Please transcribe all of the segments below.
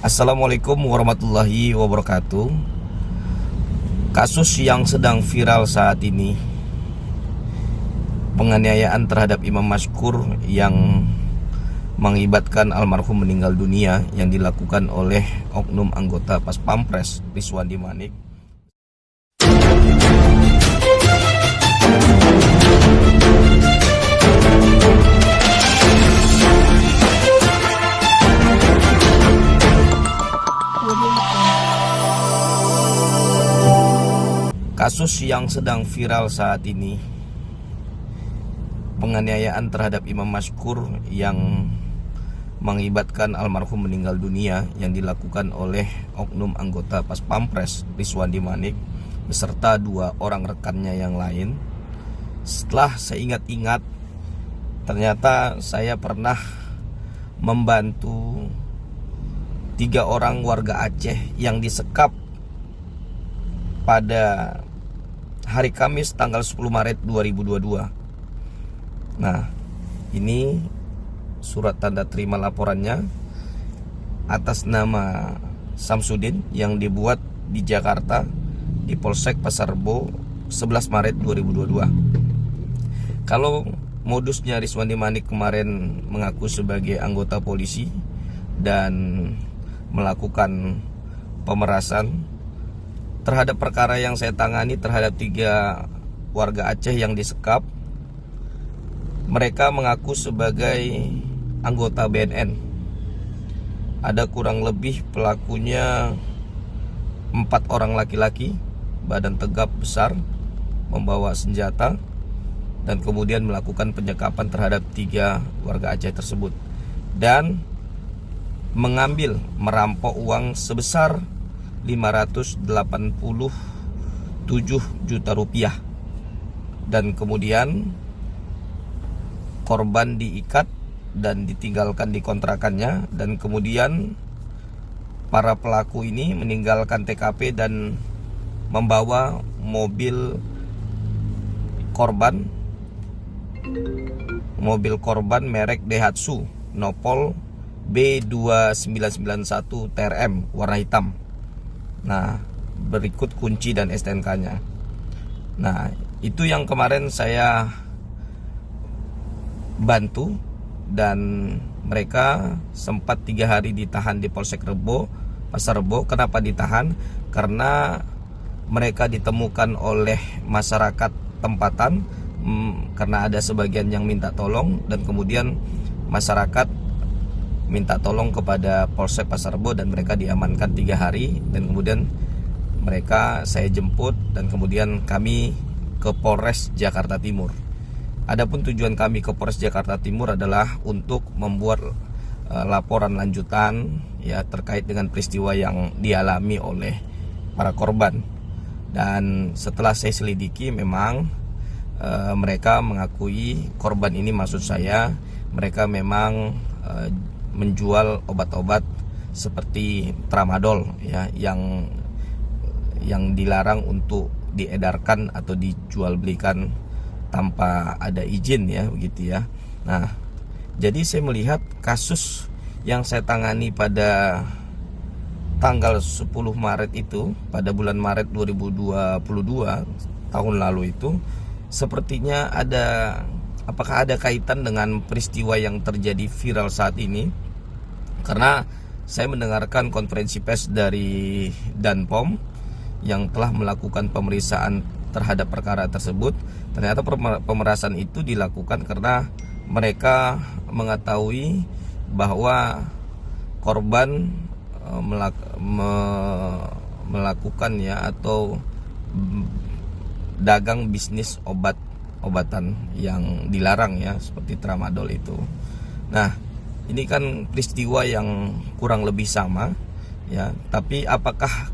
Assalamualaikum warahmatullahi wabarakatuh. Kasus yang sedang viral saat ini, penganiayaan terhadap Imam Mashkur yang mengakibatkan almarhum meninggal dunia yang dilakukan oleh oknum anggota Pas Pampres Rizwandi Manik. Kasus yang sedang viral saat ini, penganiayaan terhadap Imam Mashkur yang mengakibatkan almarhum meninggal dunia yang dilakukan oleh oknum anggota Pas Pampres Rizwandi Manik beserta 2 orang rekannya yang lain. Setelah saya ingat-ingat, ternyata saya pernah membantu 3 orang warga Aceh yang disekap pada hari Kamis tanggal 10 Maret 2022. Nah, ini surat tanda terima laporannya atas nama Samsudin yang dibuat di Jakarta di Polsek Pasar Rebo 11 Maret 2022. Kalau modusnya Rizwandi Manik kemarin mengaku sebagai anggota polisi dan melakukan pemerasan terhadap perkara yang saya tangani terhadap 3 warga Aceh yang disekap, mereka mengaku sebagai anggota BNN. Ada kurang lebih pelakunya 4 orang laki-laki, badan tegap besar, membawa senjata, dan kemudian melakukan penyekapan terhadap 3 warga Aceh tersebut dan merampok uang sebesar 587 juta rupiah. Dan kemudian korban diikat dan ditinggalkan di kontrakannya, dan kemudian para pelaku ini meninggalkan TKP dan membawa mobil korban merek Daihatsu Nopol B2991 TRM warna hitam. Nah, berikut kunci dan STNK-nya. Nah, itu yang kemarin saya bantu, dan mereka sempat 3 hari ditahan di Polsek Rebo, Pasar Rebo. Kenapa ditahan? Karena mereka ditemukan oleh masyarakat tempatan, karena ada sebagian yang minta tolong, dan kemudian masyarakat minta tolong kepada Polsek Pasar Rebo dan mereka diamankan 3 hari, dan kemudian mereka saya jemput dan kemudian kami ke Polres Jakarta Timur. Adapun tujuan kami ke Polres Jakarta Timur adalah untuk membuat laporan lanjutan ya terkait dengan peristiwa yang dialami oleh para korban. Dan setelah saya selidiki, memang mereka mengakui korban ini, maksud saya mereka memang menjual obat-obat seperti tramadol ya yang dilarang untuk diedarkan atau dijual belikan tanpa ada izin ya, begitu ya. Nah, jadi saya melihat kasus yang saya tangani pada tanggal 10 Maret itu, pada bulan Maret 2022 tahun lalu itu, sepertinya apakah ada kaitan dengan peristiwa yang terjadi viral saat ini? Karena saya mendengarkan konferensi pers dari Danpom yang telah melakukan pemeriksaan terhadap perkara tersebut. Ternyata pemeriksaan itu dilakukan karena mereka mengetahui bahwa korban melakukan ya atau dagang bisnis obatan yang dilarang ya, seperti tramadol itu. Nah, ini kan peristiwa yang kurang lebih sama ya, tapi apakah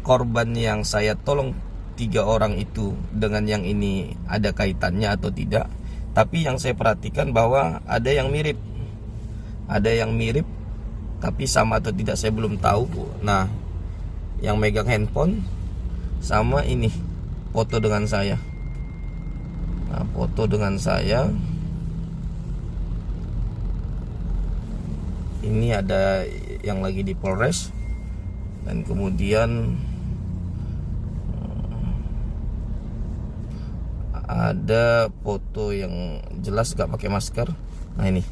korban yang saya tolong 3 orang itu dengan yang ini ada kaitannya atau tidak? Tapi yang saya perhatikan bahwa ada yang mirip, tapi sama atau tidak saya belum tahu. Nah, yang megang handphone sama ini foto dengan saya. Nah, foto dengan saya ini ada yang lagi di Polres. Dan kemudian ada foto yang jelas gak pakai masker. Nah ini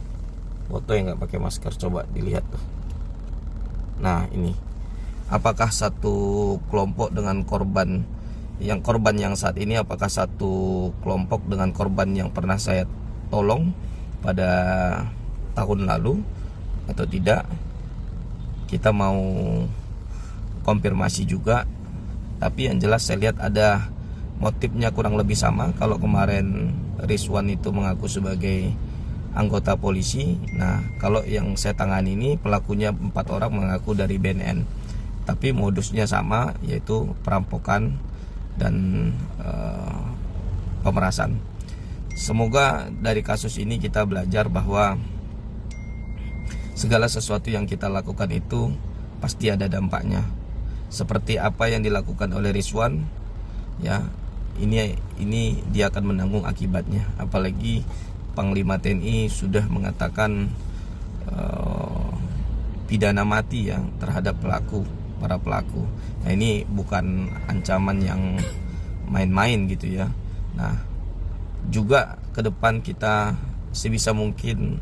foto yang gak pakai masker, coba dilihat tuh. Nah ini, apakah satu kelompok dengan korban yang saat ini, apakah satu kelompok dengan korban yang pernah saya tolong pada tahun lalu atau tidak? Kita mau konfirmasi juga. Tapi yang jelas saya lihat ada motifnya kurang lebih sama. Kalau kemarin Rizwan itu mengaku sebagai anggota polisi, nah kalau yang saya tangani ini pelakunya 4 orang mengaku dari BNN, tapi modusnya sama, yaitu perampokan dan pemerasan. Semoga dari kasus ini kita belajar bahwa segala sesuatu yang kita lakukan itu pasti ada dampaknya. Seperti apa yang dilakukan oleh Rizwan, ya, ini dia akan menanggung akibatnya. Apalagi Panglima TNI sudah mengatakan pidana mati ya terhadap para pelaku. Nah ini bukan ancaman yang main-main gitu ya. Nah juga ke depan kita sebisa mungkin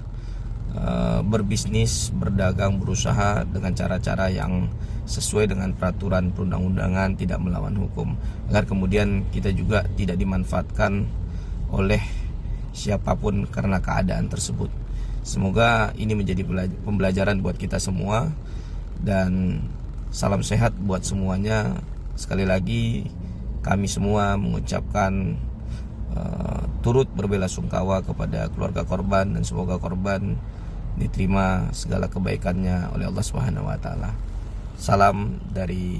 berbisnis, berdagang, berusaha dengan cara-cara yang sesuai dengan peraturan perundang-undangan, tidak melawan hukum, agar kemudian kita juga tidak dimanfaatkan oleh siapapun karena keadaan tersebut. Semoga ini menjadi pembelajaran buat kita semua, dan salam sehat buat semuanya. Sekali lagi kami semua mengucapkan turut berbelasungkawa kepada keluarga korban, dan semoga korban diterima segala kebaikannya oleh Allah Subhanahu wa taala. Salam dari